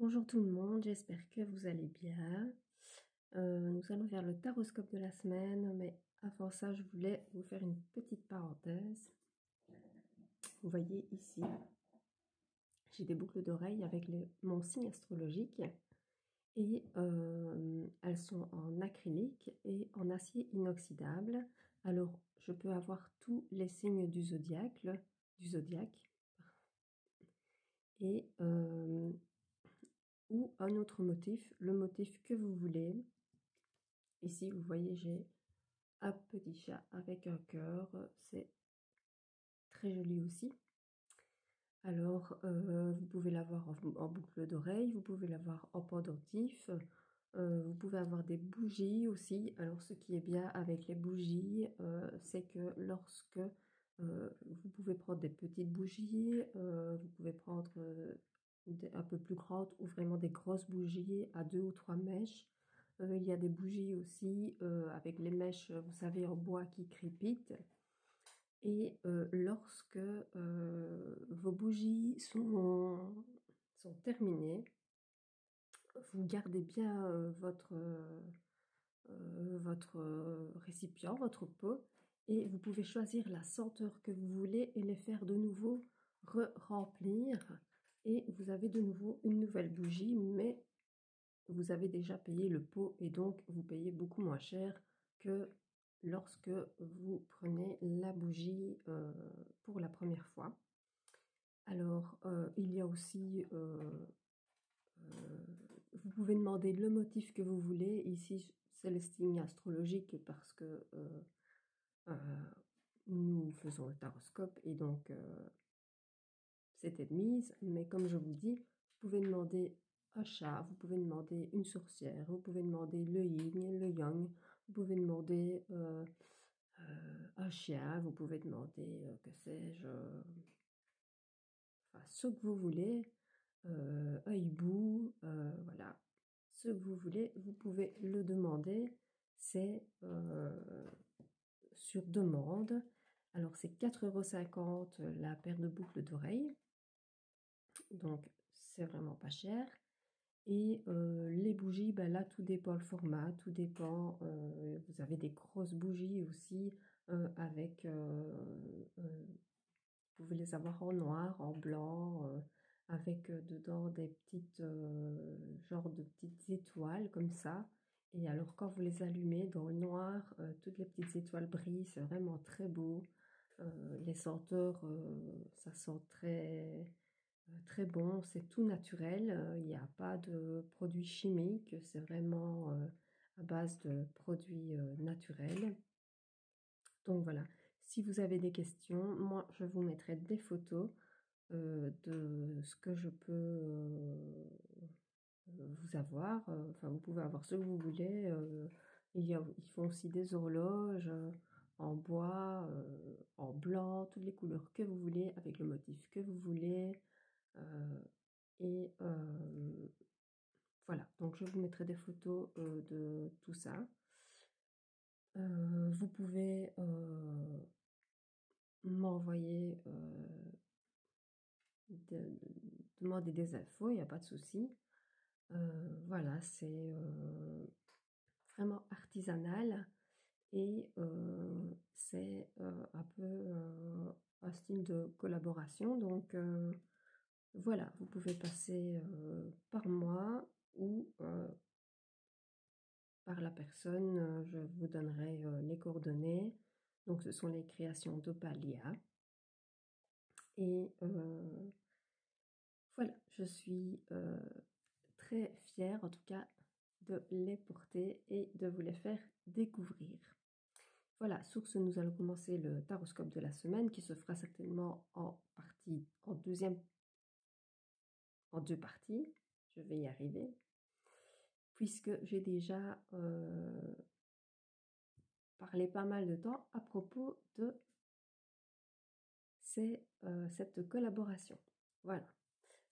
Bonjour tout le monde, j'espère que vous allez bien. Nous allons faire le taroscope de la semaine, mais avant ça, je voulais vous faire une petite parenthèse. Vous voyez ici, j'ai des boucles d'oreilles avec mon signe astrologique et elles sont en acrylique et en acier inoxydable. Alors, je peux avoir tous les signes du zodiaque et ou un autre motif, le motif que vous voulez. Ici, vous voyez, j'ai un petit chat avec un cœur. C'est très joli aussi. Alors, vous pouvez l'avoir en boucle d'oreille, vous pouvez l'avoir en pendentif. Vous pouvez avoir des bougies aussi. Alors, ce qui est bien avec les bougies, c'est que lorsque vous pouvez prendre des petites bougies, vous pouvez prendre un peu plus grandes ou vraiment des grosses bougies à 2 ou 3 mèches. Il y a des bougies aussi avec les mèches, vous savez, en bois qui crépitent. Et lorsque vos bougies sont terminées, vous gardez bien votre récipient, votre pot, et vous pouvez choisir la senteur que vous voulez et les faire de nouveau remplir. Et vous avez de nouveau une nouvelle bougie, mais vous avez déjà payé le pot et donc vous payez beaucoup moins cher que lorsque vous prenez la bougie pour la première fois. Alors, il y a aussi, vous pouvez demander le motif que vous voulez. Ici, c'est le signe astrologique parce que nous faisons le taroscope et donc c'était de mise. Mais comme je vous dis, vous pouvez demander un chat, vous pouvez demander une sorcière, vous pouvez demander le yin, le yang, vous pouvez demander un chien, vous pouvez demander, que sais-je, enfin, ce que vous voulez, un hibou, voilà, ce que vous voulez, vous pouvez le demander, c'est sur demande. Alors c'est 4,50 € la paire de boucles d'oreilles, donc c'est vraiment pas cher. Et les bougies, ben là tout dépend le format, tout dépend, vous avez des grosses bougies aussi avec vous pouvez les avoir en noir, en blanc, avec dedans des petites, genre de petites étoiles comme ça. Et alors quand vous les allumez dans le noir, toutes les petites étoiles brillent, c'est vraiment très beau. Les senteurs, ça sent très bon, c'est tout naturel, il n'y a pas de produits chimiques, c'est vraiment à base de produits naturels. Donc voilà, si vous avez des questions, moi je vous mettrai des photos de ce que je peux vous avoir. Enfin, vous pouvez avoir ce que vous voulez. Ils font aussi des horloges en bois, en blanc, toutes les couleurs que vous voulez, avec le motif que vous voulez. Et voilà, donc je vous mettrai des photos de tout ça. Vous pouvez m'envoyer demander des infos, il n'y a pas de souci. Voilà, c'est vraiment artisanal et c'est un peu un style de collaboration. Donc voilà, vous pouvez passer par moi ou par la personne. Je vous donnerai les coordonnées. Donc ce sont les créations d'Opalia. Et voilà, je suis très fière en tout cas de les porter et de vous les faire découvrir. Voilà, sur ce, nous allons commencer le taroscope de la semaine qui se fera certainement en deux parties. Je vais y arriver, puisque j'ai déjà parlé pas mal de temps à propos de cette collaboration. Voilà.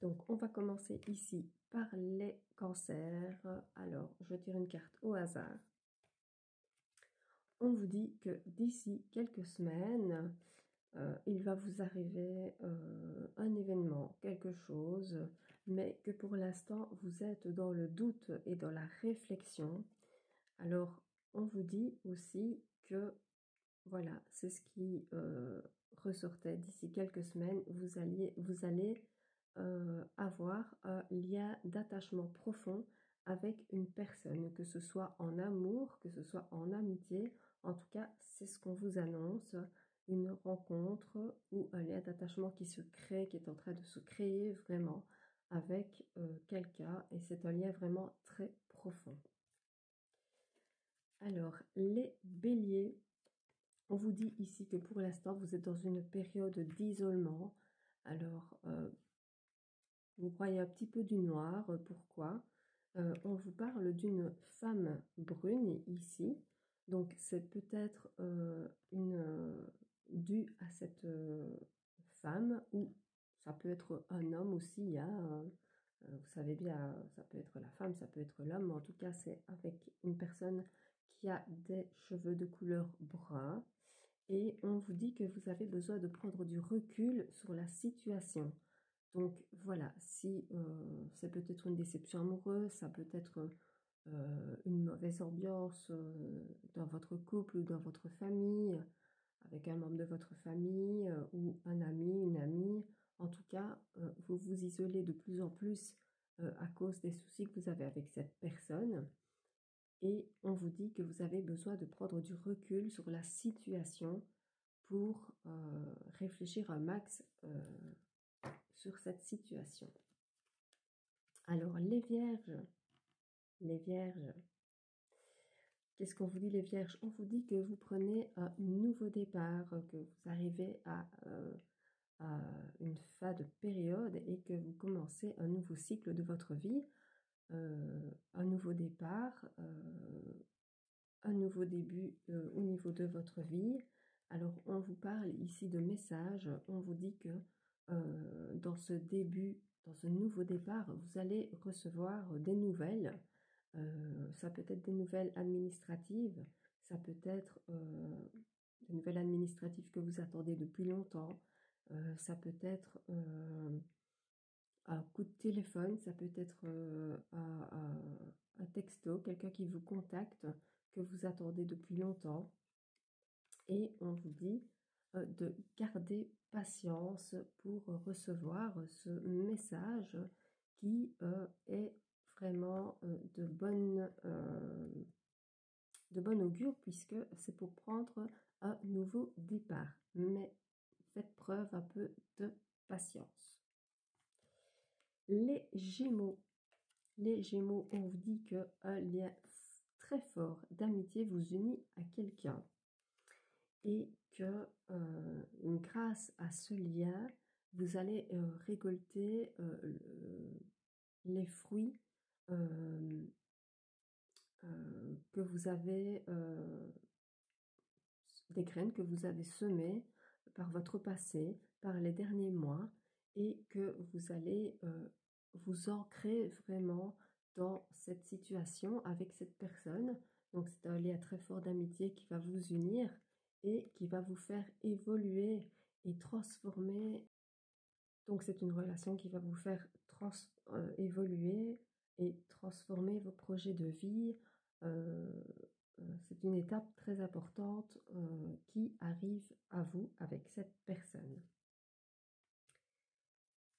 Donc, on va commencer ici par les cancers. Alors, je tire une carte au hasard. On vous dit que d'ici quelques semaines, il va vous arriver un événement, quelque chose. mais que pour l'instant, vous êtes dans le doute et dans la réflexion. Alors, on vous dit aussi que, voilà, c'est ce qui ressortait d'ici quelques semaines, vous allez avoir un lien d'attachement profond avec une personne, que ce soit en amour, que ce soit en amitié. En tout cas, c'est ce qu'on vous annonce, une rencontre ou un lien d'attachement qui se crée, qui est en train de se créer vraiment avec quelqu'un, et c'est un lien vraiment très profond. Alors, les béliers, on vous dit ici que pour l'instant, vous êtes dans une période d'isolement. Alors, vous croyez un petit peu du noir. Pourquoi? On vous parle d'une femme brune ici. Donc, c'est peut-être dû à cette femme, ou ça peut être un homme aussi. Hein, vous savez bien, ça peut être la femme, ça peut être l'homme. En tout cas, c'est avec une personne qui a des cheveux de couleur brun. Et on vous dit que vous avez besoin de prendre du recul sur la situation. Donc voilà, si c'est peut-être une déception amoureuse, ça peut être une mauvaise ambiance dans votre couple ou dans votre famille, avec un membre de votre famille ou un ami, une amie. En tout cas, vous vous isolez de plus en plus à cause des soucis que vous avez avec cette personne. Et on vous dit que vous avez besoin de prendre du recul sur la situation pour réfléchir un max sur cette situation. Alors, les vierges, qu'est-ce qu'on vous dit les vierges? On vous dit que vous prenez un nouveau départ, que vous arrivez à une fin de période et que vous commencez un nouveau cycle de votre vie, un nouveau départ, un nouveau début au niveau de votre vie. Alors, on vous parle ici de messages, on vous dit que dans ce début, dans ce nouveau départ, vous allez recevoir des nouvelles. Ça peut être des nouvelles administratives, ça peut être des nouvelles administratives que vous attendez depuis longtemps, ça peut être un coup de téléphone, ça peut être un texto, quelqu'un qui vous contacte, que vous attendez depuis longtemps. Et on vous dit de garder patience pour recevoir ce message qui est vraiment de bonne augure, puisque c'est pour prendre un nouveau départ. Mais faites preuve un peu de patience. Les Gémeaux, on vous dit qu'un lien très fort d'amitié vous unit à quelqu'un et que grâce à ce lien, vous allez récolter les fruits que vous avez, des graines que vous avez semées par votre passé, par les derniers mois, et que vous allez vous ancrer vraiment dans cette situation avec cette personne. Donc c'est un lien très fort d'amitié qui va vous unir et qui va vous faire évoluer et transformer. Donc c'est une relation qui va vous faire évoluer et transformer vos projets de vie. C'est une étape très importante qui arrive à vous avec cette personne.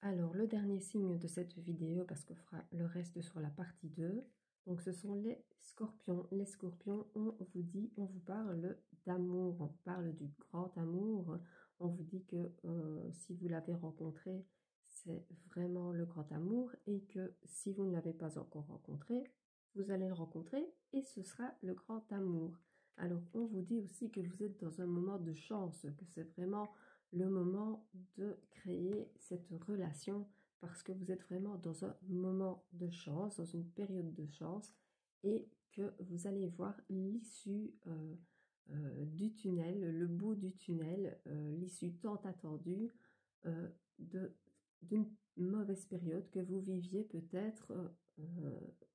Alors, le dernier signe de cette vidéo, parce qu'on fera le reste sur la partie 2, donc ce sont les scorpions. Les scorpions, on vous parle d'amour, on parle du grand amour. On vous dit que si vous l'avez rencontré, c'est vraiment le grand amour, et que si vous ne l'avez pas encore rencontré, vous allez le rencontrer et ce sera le grand amour. Alors, on vous dit aussi que vous êtes dans un moment de chance, que c'est vraiment le moment de créer cette relation, parce que vous êtes vraiment dans un moment de chance, dans une période de chance, et que vous allez voir l'issue du tunnel, le bout du tunnel, l'issue tant attendue d'une mauvaise période que vous viviez peut-être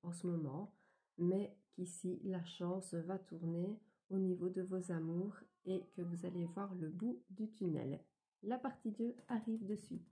en ce moment, mais qu'ici la chance va tourner au niveau de vos amours et que vous allez voir le bout du tunnel. La partie 2 arrive de suite.